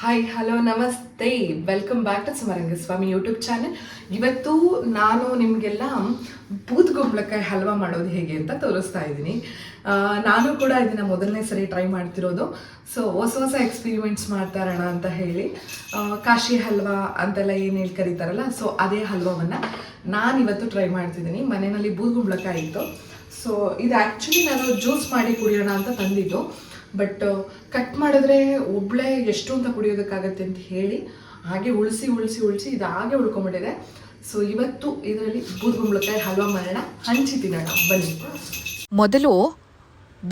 Hi hello ನಮಸ್ತೆ, welcome back to Samarangaswamy YouTube channel. ಇವತ್ತು ನಾನು ನಿಮಗೆಲ್ಲ ಬೂದ್ಗುಂಬಳಕಾಯಿ ಹಲ್ವಾ ಮಾಡೋದು ಹೇಗೆ ಅಂತ ತೋರಿಸ್ತಾ ಇದ್ದೀನಿ. ನಾನು ಕೂಡ ಇದನ್ನು ಮೊದಲನೇ ಸರಿ ಟ್ರೈ ಮಾಡ್ತಿರೋದು. ಸೊ ಹೊಸ ಎಕ್ಸ್ಪೀರಿಮೆಂಟ್ಸ್ ಮಾಡ್ತಾ ಇರೋಣ ಅಂತ ಹೇಳಿ ಕಾಶಿ ಹಲ್ವಾ ಅಂತೆಲ್ಲ ಏನು ಹೇಳಿ ಕರೀತಾರಲ್ಲ, ಸೊ ಅದೇ ಹಲ್ವಾವನ್ನು ನಾನು ಇವತ್ತು ಟ್ರೈ ಮಾಡ್ತಿದ್ದೀನಿ. ಮನೆಯಲ್ಲಿ ಬೂದ್ಗುಂಬಳಕಾಯಿ ಇತ್ತು. ಸೊ ಇದು ಆ್ಯಕ್ಚುಲಿ ನಾನು ಜ್ಯೂಸ್ ಮಾಡಿ ಕುಡಿಯೋಣ ಅಂತ ತಂದಿದ್ದು. ಬಟ್ ಕಟ್ ಮಾಡಿದ್ರೆ ಒಬ್ಬಳೇ ಎಷ್ಟು ಅಂತ ಕುಡಿಯೋದಕ್ಕಾಗತ್ತೆ ಅಂತ ಹೇಳಿ ಹಾಗೆ ಉಳಿಸಿ ಇದು ಹಾಗೆ ಉಳ್ಕೊಂಬಿಟ್ಟಿದೆ. ಸೊ ಇವತ್ತು ಇದರಲ್ಲಿ ಬೂದ್ಗುಂಬಳಕಾಯಿ ಹಲ್ವಾ ಮಾಡೋಣ, ಹಂಚಿ ತಿನ್ನೋಣ ಬನ್ನಿ. ಮೊದಲು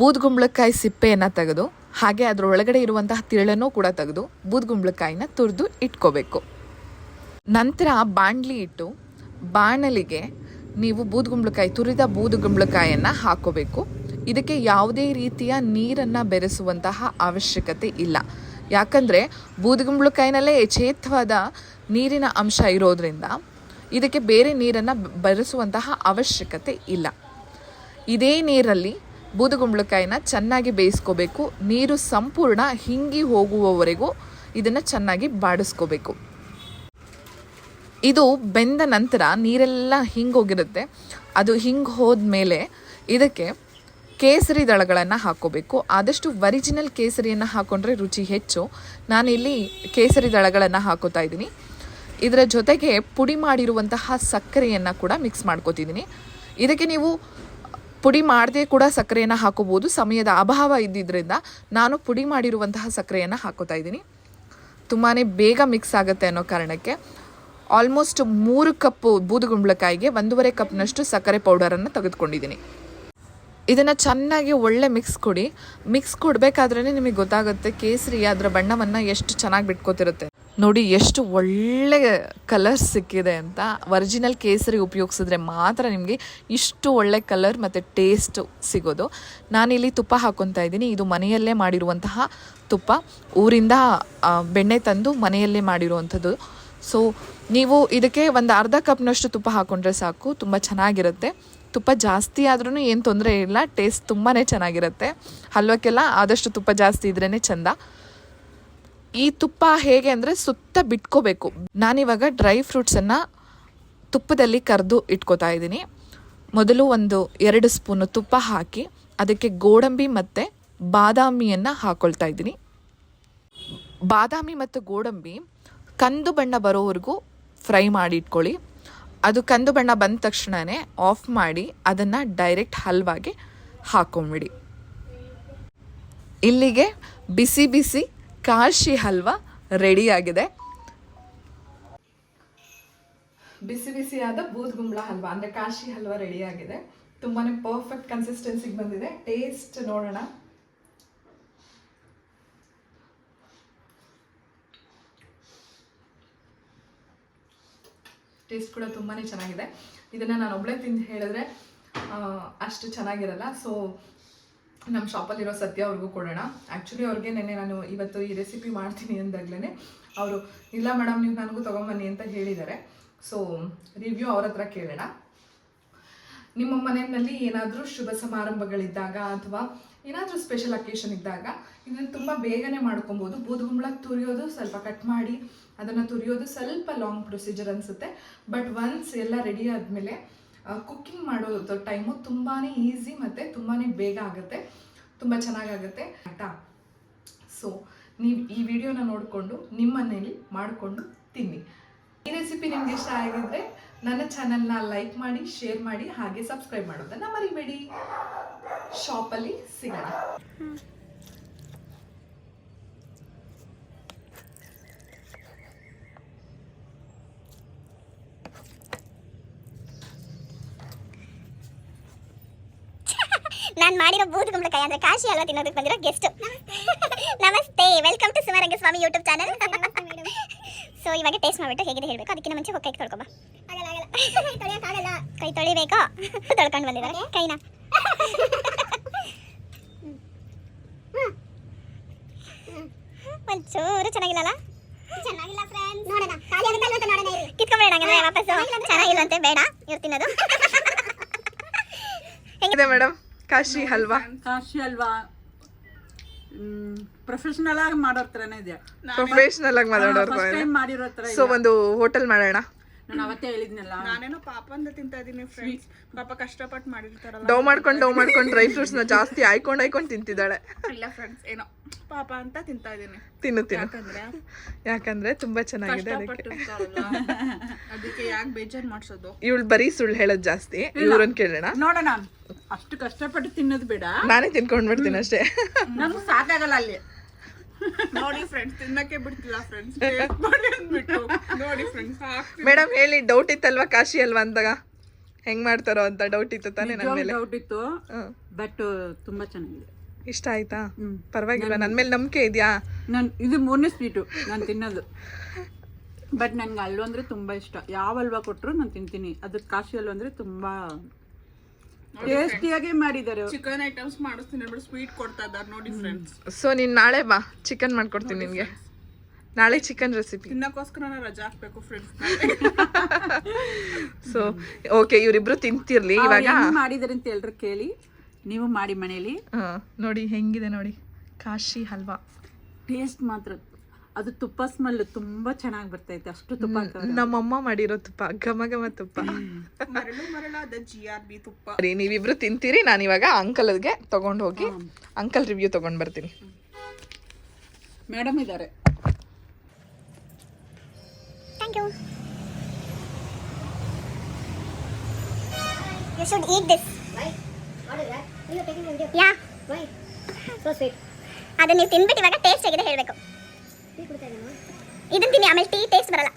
ಬೂದ್ಗುಂಬಳಕಾಯಿ ಸಿಪ್ಪೆಯನ್ನು ತೆಗೆದು ಹಾಗೆ ಅದರ ಒಳಗಡೆ ಇರುವಂತಹ ತಿಳನ್ನು ಕೂಡ ತೆಗೆದು ಬೂದ್ಗುಂಬಳಕಾಯಿನ ತುರಿದು ಇಟ್ಕೋಬೇಕು. ನಂತರ ಬಾಣಲಿ ಇಟ್ಟು ಬಾಣಲಿಗೆ ನೀವು ತುರಿದ ಬೂದ್ಗುಂಬಳಕಾಯನ್ನು ಹಾಕೋಬೇಕು. ಇದಕ್ಕೆ ಯಾವುದೇ ರೀತಿಯ ನೀರನ್ನು ಬೆರೆಸುವಂತಹ ಅವಶ್ಯಕತೆ ಇಲ್ಲ. ಯಾಕಂದರೆ ಬೂದ್ಗುಂಬಳಕಾಯಿನಲ್ಲೇ ಯಥೇಚ್ಛವಾದ ನೀರಿನ ಅಂಶ ಇರೋದ್ರಿಂದ ಇದಕ್ಕೆ ಬೇರೆ ನೀರನ್ನು ಬೆರೆಸುವಂತಹ ಅವಶ್ಯಕತೆ ಇಲ್ಲ. ಇದೇ ನೀರಲ್ಲಿ ಬೂದ್ಗುಂಬಳಕಾಯಿನ ಚೆನ್ನಾಗಿ ಬೇಯಿಸ್ಕೋಬೇಕು. ನೀರು ಸಂಪೂರ್ಣ ಹಿಂಗಿ ಹೋಗುವವರೆಗೂ ಇದನ್ನು ಚೆನ್ನಾಗಿ ಬಾಡಿಸ್ಕೋಬೇಕು. ಇದು ಬೆಂದ ನಂತರ ನೀರೆಲ್ಲ ಹಿಂಗೋಗಿರುತ್ತೆ. ಅದು ಹಿಂಗೆ ಹೋದ್ಮೇಲೆ ಇದಕ್ಕೆ ಕೇಸರಿ ದಳಗಳನ್ನು ಹಾಕ್ಕೋಬೇಕು. ಆದಷ್ಟು ಒರಿಜಿನಲ್ ಕೇಸರಿಯನ್ನು ಹಾಕ್ಕೊಂಡ್ರೆ ರುಚಿ ಹೆಚ್ಚು. ನಾನಿಲ್ಲಿ ಕೇಸರಿ ದಳಗಳನ್ನು ಹಾಕೋತಾ ಇದ್ದೀನಿ. ಇದರ ಜೊತೆಗೆ ಪುಡಿ ಮಾಡಿರುವಂತಹ ಸಕ್ಕರೆಯನ್ನು ಕೂಡ ಮಿಕ್ಸ್ ಮಾಡ್ಕೋತಿದ್ದೀನಿ. ಇದಕ್ಕೆ ನೀವು ಪುಡಿ ಮಾಡದೆ ಕೂಡ ಸಕ್ಕರೆಯನ್ನು ಹಾಕೋಬೋದು. ಸಮಯದ ಅಭಾವ ಇದ್ದಿದ್ದರಿಂದ ನಾನು ಪುಡಿ ಮಾಡಿರುವಂತಹ ಸಕ್ಕರೆಯನ್ನು ಹಾಕೋತಾ ಇದ್ದೀನಿ. ತುಂಬಾ ಬೇಗ ಮಿಕ್ಸ್ ಆಗುತ್ತೆ ಅನ್ನೋ ಕಾರಣಕ್ಕೆ ಆಲ್ಮೋಸ್ಟ್ 3 ಕಪ್ ಬೂದ್ಗುಂಬಳಕಾಯಿಗೆ 1.5 ಕಪ್ನಷ್ಟು ಸಕ್ಕರೆ ಪೌಡರನ್ನು ತೆಗೆದುಕೊಂಡಿದ್ದೀನಿ. ಇದನ್ನು ಚೆನ್ನಾಗಿ ಒಳ್ಳೆ ಮಿಕ್ಸ್ ಕೊಡಿ. ಮಿಕ್ಸ್ ಕೊಡಬೇಕಾದ್ರೇ ನಿಮಗೆ ಗೊತ್ತಾಗುತ್ತೆ ಕೇಸರಿ ಅದರ ಬಣ್ಣವನ್ನು ಎಷ್ಟು ಚೆನ್ನಾಗಿ ಬಿಟ್ಕೋತಿರುತ್ತೆ. ನೋಡಿ ಎಷ್ಟು ಒಳ್ಳೆ ಕಲರ್ ಸಿಕ್ಕಿದೆ ಅಂತ. ಒರಿಜಿನಲ್ ಕೇಸರಿ ಉಪಯೋಗಿಸಿದ್ರೆ ಮಾತ್ರ ನಿಮಗೆ ಇಷ್ಟು ಒಳ್ಳೆ ಕಲರ್ ಮತ್ತು ಟೇಸ್ಟ್ ಸಿಗೋದು. ನಾನಿಲ್ಲಿ ತುಪ್ಪ ಹಾಕ್ಕೊತಾ ಇದ್ದೀನಿ. ಇದು ಮನೆಯಲ್ಲೇ ಮಾಡಿರುವಂತಹ ತುಪ್ಪ, ಊರಿಂದ ಬೆಣ್ಣೆ ತಂದು ಮನೆಯಲ್ಲೇ ಮಾಡಿರುವಂಥದ್ದು. ಸೊ ನೀವು ಇದಕ್ಕೆ ಒಂದು ಅರ್ಧ ಕಪ್ನಷ್ಟು ತುಪ್ಪ ಹಾಕ್ಕೊಂಡ್ರೆ ಸಾಕು, ತುಂಬ ಚೆನ್ನಾಗಿರುತ್ತೆ. ತುಪ್ಪ ಜಾಸ್ತಿ ಆದ್ರೂ ಏನು ತೊಂದರೆ ಇಲ್ಲ, ಟೇಸ್ಟ್ ತುಂಬಾ ಚೆನ್ನಾಗಿರುತ್ತೆ. ಹಲ್ವಕ್ಕೆಲ್ಲ ಆದಷ್ಟು ತುಪ್ಪ ಜಾಸ್ತಿ ಇದ್ರೇ ಚೆಂದ. ಈ ತುಪ್ಪ ಹೇಗೆ ಅಂದರೆ ಸುತ್ತ ಬಿಟ್ಕೋಬೇಕು. ನಾನಿವಾಗ ಡ್ರೈ ಫ್ರೂಟ್ಸನ್ನು ತುಪ್ಪದಲ್ಲಿ ಕರೆದು ಇಟ್ಕೋತಾ ಇದ್ದೀನಿ. ಮೊದಲು 2 ಸ್ಪೂನು ತುಪ್ಪ ಹಾಕಿ ಅದಕ್ಕೆ ಗೋಡಂಬಿ ಮತ್ತು ಬಾದಾಮಿಯನ್ನು ಹಾಕ್ಕೊಳ್ತಾ ಇದ್ದೀನಿ. ಬಾದಾಮಿ ಮತ್ತು ಗೋಡಂಬಿ ಕಂದು ಬಣ್ಣ ಬರೋವರೆಗೂ ಫ್ರೈ ಮಾಡಿ ಇಟ್ಕೊಳ್ಳಿ. ಅದು ಕಂದು ಬಣ್ಣ ಬಂದ ತಕ್ಷಣವೇ ಆಫ್ ಮಾಡಿ ಅದನ್ನು ಡೈರೆಕ್ಟ್ ಹಲ್ವಾಗೆ ಹಾಕೊಂಬಿಡಿ. ಇಲ್ಲಿಗೆ ಬಿಸಿ ಬಿಸಿ ಕಾಶಿ ಹಲ್ವಾ ರೆಡಿಯಾಗಿದೆ. ಬಿಸಿ ಬಿಸಿಯಾದ ಬೂದ್ಗುಂಬಳ ಹಲ್ವಾ ಅಂದರೆ ಕಾಶಿ ಹಲ್ವಾ ರೆಡಿಯಾಗಿದೆ. ತುಂಬಾ ಪರ್ಫೆಕ್ಟ್ ಕನ್ಸಿಸ್ಟೆನ್ಸಿಗೆ ಬಂದಿದೆ. ಟೇಸ್ಟ್ ನೋಡೋಣ. ಟೇಸ್ಟ್ ಕೂಡ ತುಂಬಾ ಚೆನ್ನಾಗಿದೆ. ಇದನ್ನು ನಾನು ಒಬ್ಬಳೇ ತಿಂದು ಹೇಳಿದ್ರೆ ಅಷ್ಟು ಚೆನ್ನಾಗಿರಲ್ಲ. ಸೊ ನಮ್ಮ ಶಾಪಲ್ಲಿರೋ ಸತ್ಯ ಅವ್ರಿಗೂ ಕೊಡೋಣ. ಆ್ಯಕ್ಚುಲಿ ಅವ್ರಿಗೆ ನೆನ್ನೆ ನಾನು ಇವತ್ತು ಈ ರೆಸಿಪಿ ಮಾಡ್ತೀನಿ ಅಂದಾಗಲೇ ಅವರು ಇಲ್ಲ ಮೇಡಮ್ ನೀವು ನನಗೂ ತೊಗೊಂಬನ್ನಿ ಅಂತ ಹೇಳಿದ್ದಾರೆ. ಸೊ ರಿವ್ಯೂ ಅವ್ರ ಹತ್ರ ಕೇಳೋಣ. ನಿಮ್ಮ ಮನೆಯಲ್ಲಿ ಏನಾದರೂ ಶುಭ ಸಮಾರಂಭಗಳಿದ್ದಾಗ ಅಥವಾ ಏನಾದರೂ ಸ್ಪೆಷಲ್ ಅಕೇಶನ್ ಇದ್ದಾಗ ಇದನ್ನು ತುಂಬ ಬೇಗನೆ ಮಾಡ್ಕೊಬೋದು. ಬೂದ್ಗುಂಬಳ ತುರಿಯೋದು ಸ್ವಲ್ಪ ಕಟ್ ಮಾಡಿ ಅದನ್ನು ತುರಿಯೋದು ಸ್ವಲ್ಪ ಲಾಂಗ್ ಪ್ರೊಸೀಜರ್ ಅನಿಸುತ್ತೆ. ಬಟ್ ಒನ್ಸ್ ಎಲ್ಲ ರೆಡಿ ಆದಮೇಲೆ ಕುಕ್ಕಿಂಗ್ ಮಾಡೋದು ಟೈಮು ತುಂಬಾ ಈಸಿ ಮತ್ತು ತುಂಬಾ ಬೇಗ ಆಗುತ್ತೆ, ತುಂಬ ಚೆನ್ನಾಗಾಗುತ್ತೆ ಆಯಿತಾ. ಸೊ ನೀವು ಈ ವಿಡಿಯೋನ ನೋಡಿಕೊಂಡು ನಿಮ್ಮ ಮನೆಯಲ್ಲಿ ಮಾಡಿಕೊಂಡು ತಿನ್ನಿ. ಈ ರೆಸಿಪಿ ನಿಮ್ಗೆ ಇಷ್ಟ ಆಗಿದ್ರೆ ನನ್ನ ಚಾನಲ್ನ ಲೈಕ್ ಮಾಡಿ, ಶೇರ್ ಮಾಡಿ, ಹಾಗೆ ಸಬ್ಸ್ಕ್ರೈಬ್ ಮಾಡೋದನ್ನು ಮರಿಬೇಡಿ. ಶಾಪಲ್ಲಿ ಸಿಗೋಣ. ನಾನು ಮಾಡಿರೋ ಬೂದ್ಗುಂಬಳಕಾಯಿ ಅಂದರೆ ಕಾಶಿ ಹಲ್ವಾ ತಿನ್ನೋದಕ್ಕೆ ಬಂದಿರೋ ಗೆಸ್ಟ್. ನಮಸ್ತೆ, welcome to Samarangaswamy YouTube channel. So ಇವಾಗ ಟೇಸ್ಟ್ ಮಾಡಿಬಿಟ್ಟು ಹೇಗಿದೆ ಹೇಳಬೇಕು. ಅದಕ್ಕಿಂತ ಮುಂಚೆ ಕೈ ತೊಳ್ಕೊಬಾ. ಕೈ ತೊಳಿಬೇಕು. ತೊಳ್ಕೊಂಡು ಬಂದಿದ್ದಾರೆ ಕೈನ. ಒಂಚೂರು ಚೆನ್ನಾಗಿಲ್ಲ. ಕಿತ್ಕೊಂಬೇಡ ವಾಪಸ್ಸು. ಚೆನ್ನಾಗಿಲ್ಲಂತೆ, ಬೇಡ ಇವ್ರು ತಿನ್ನೋದು. ಹೆಂಗಿದೆ ಮೇಡಮ್ ಕಾಶಿ ಹಲ್ವಾ? ಕಾಶಿ ಹಲ್ವಾ ಪ್ರೊಫೆಷನಲ್ ಆಗಿ ಮಾಡೋ ಥರನೇ ಇದೆ. ಪ್ರೊಫೆಷನಲ್ ಆಗಿ ಮಾತಾಡೋರು ಫಸ್ಟ್ ಟೈಮ್ ಮಾಡಿರೋ ಥರ ಸೊ ಒಂದು ಹೋಟೆಲ್ ಮಾಡೋಣ. ನಾನು ಅವತ್ತೇ ಹೇಳಿದ್ನಲ್ಲ, ನಾನೇನೋ ಪಾಪ ಅಂತ ತಿಂತಾ ಇದೀನಿ ಫ್ರೆಂಡ್ಸ್. ಪಾಪ ಕಷ್ಟಪಟ್ಟು ಮಾಡಿರ್ತಾರಲ್ಲ, ಡೌ ಮಾಡ್ಕೊಂಡು ಡ್ರೈ ಫ್ರೂಟ್ಸ್ ನ ಜಾಸ್ತಿ ಹಾಯ್ಕೊಂಡು ತಿಂತಿದ್ದಾಳೆ. ಇಲ್ಲ ಫ್ರೆಂಡ್ಸ್, ಏನೋ ಪಾಪ ಅಂತ ತಿಂತಾ ಇದೀನಿ. ತಿನ್ನು ಯಾಕಂದ್ರೆ ಯಾಕಂದ್ರೆ ತುಂಬಾ ಚೆನ್ನಾಗಿದೆ ಅದಕ್ಕೆ. ಕಷ್ಟಪಟ್ಟಿರ್ತಾರಲ್ಲ, ಅದಕ್ಕೆ ಯಾಕೆ ಬೇಜಾರ್ ಮಾಡ್ಸೋದು. ಇವಳು ಬರೀ ಸುಳ್ಳು ಹೇಳೋದು ಜಾಸ್ತಿ. ಇವ್ರನ್ನ ಕೇಳೋಣ. ನೋಡೋಣ, ಅಷ್ಟು ಕಷ್ಟಪಟ್ಟು ತಿನ್ನೋದು ಬೇಡ, ನಾನೇ ತಿನ್ಕೊಂಡ್ಬಿಡ್ತೀನಿ ಅಷ್ಟೇ. ನಮ್ಗೆ ಸಾಕಾಗಲ್ಲ ಅಲ್ಲಿ. ನೋಡಿ ಫ್ರೆಂಡ್ಸ್, ತಿನ್ನಕ್ಕೆ ಬಿಡ್ತಿಲ್ಲ ಫ್ರೆಂಡ್ಸ್, ಮಾಡಿ ಅಂದ್ಬಿಟ್ಟು. ನೋಡಿ ಫ್ರೆಂಡ್ಸ್, ಮೇಡಮ್ ಹೇಳಿ, ಡೌಟ್ ಇತ್ತಲ್ವಾ ಕಾಶಿ ಅಲ್ವಾ ಅಂದಾಗ ಹೆಂಗ್ ಮಾಡ್ತಾರೋ ಅಂತ ಡೌಟ್ ಇತ್ತು ತಾನೇ ನನ್ನ ಮೇಲೆ. ಡೌಟ್ ಇತ್ತು, ಬಟ್ ತುಂಬಾ ಚೆನ್ನಾಗಿದೆ. ಇಷ್ಟ ಆಯ್ತಾ? ಪರವಾಗಿಲ್ವಾ? ನನ್ನ ಮೇಲೆ ನಂಬಿಕೆ ಇದೆಯಾ? ಇದು 3ನೇ ಸ್ವೀಟು ನಾನು ತಿನ್ನೋದು, ಬಟ್ ನನ್ಗೆ ಹಲ್ವಾ ಅಂದ್ರೆ ತುಂಬಾ ಇಷ್ಟ. ಯಾವ ಹಲ್ವಾ ಕೊಟ್ಟರು ನಾನು ತಿಂತೀನಿ. ಅದು ಕಾಶಿ ಹಲ್ವಾ ಅಂದ್ರೆ ತುಂಬಾ ಟೇಸ್ಟಿಯಾಗಿ ಮಾಡಿದ್ದಾರೆ. ಚಿಕನ್ ಐಟಮ್ಸ್ ಮಾಡಿಸ್ತೀನಿ ಬಿಡು, ಸ್ವೀಟ್ ಕೊಡ್ತಾ ಇದ್ದಾರೆ ನೋಡಿ ಫ್ರೆಂಡ್ಸ್. ಸೊ ನೀನ್ ನಾಳೆ ಬಾ, ಚಿಕನ್ ಮಾಡ್ಕೊಡ್ತೀನಿ ನಿನ್ಗೆ. ನಾಳೆ ಚಿಕನ್ ರೆಸಿಪಿ ತಿನ್ನಕ್ಕೋಸ್ಕರ ರಜಾ ಹಾಕ್ಬೇಕು ಫ್ರೆಂಡ್ಸ್. ಸೊ ಓಕೆ, ಇವರಿಬ್ರು ತಿಂತಿರ್ಲಿ. ಇವಾಗ ಮಾಡಿದಾರೆ ಅಂತ ಎಲ್ರು ಕೇಳಿ ನೀವು ಮಾಡಿ ಮನೇಲಿ. ನೋಡಿ ಹೆಂಗಿದೆ ನೋಡಿ ಕಾಶಿ ಹಲ್ವಾ. ಟೇಸ್ಟ್ ಮಾತ್ರ ಅದು ತುಪ್ಪ ಸ್ಮೆಲ್ ತುಂಬಾ ಚೆನ್ನಾಗಿ ಬರ್ತೈತೆ. ಅಷ್ಟು ತುಪ್ಪ ನಮ್ಮಮ್ಮ ಮಾಡಿರೋ ತುಪ್ಪ, ಘಮ ಘಮ ತುಪ್ಪ. ಮರಳಾದ GRB ತುಪ್ಪ. ಸರಿ, ನೀವಿಬ್ರು ತಿಂತೀರಿ. ನಾನು ಇವಾಗ ಅಂಕಲ್ಗೆ ತಗೊಂಡು ಹೋಗಿ ಅಂಕಲ್ ರಿವ್ಯೂ ತಗೊಂಡ್ ಬರ್ತೀನಿ. ಮೇಡಮ್ ಇದ್ದಾರೆ. Thank you. You should eat this. Why? What is that? You are taking a video. Yeah. Why? So sweet. ಅದನ್ನ ನೀವು ತಿನ್ಬಿಟ್ಟು ಇವಾಗ ಟೇಸ್ಟ್ ಹೇಗಿದೆ ಹೇಳಬೇಕು. ಟೀ ಕುಡಿತಾ ಇದ್ದೀನಾ? ಇದನ್ನ ತಿನ್ನಿ, ಆಮೇಲೆ ಟೀ ಟೇಸ್ಟ್ ಬರಲ್ಲ.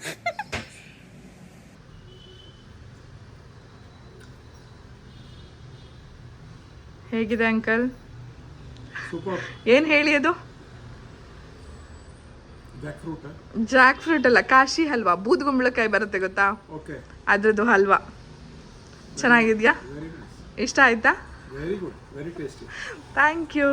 ಹೇಗಿದೆ ಅಂಕಲ್? ಸೂಪರ್. ಏನ್ ಹೇಳಿ ಅದು? Jack fruit. ಜಾಕ್ ಫ್ರೂಟ್ ಅಲ್ಲ, ಕಾಶಿ ಹಲ್ವಾ. ಬೂದ್ಗುಂಬಳಕಾಯಿ ಬರುತ್ತೆ ಗೊತ್ತಾ, ಓಕೆ, ಅದ್ರದ್ದು ಹಲ್ವಾ. ಚೆನ್ನಾಗಿದ್ಯಾ? Very nice. ಇಷ್ಟ ಆಯ್ತಾ? Very good, very tasty. Thank you.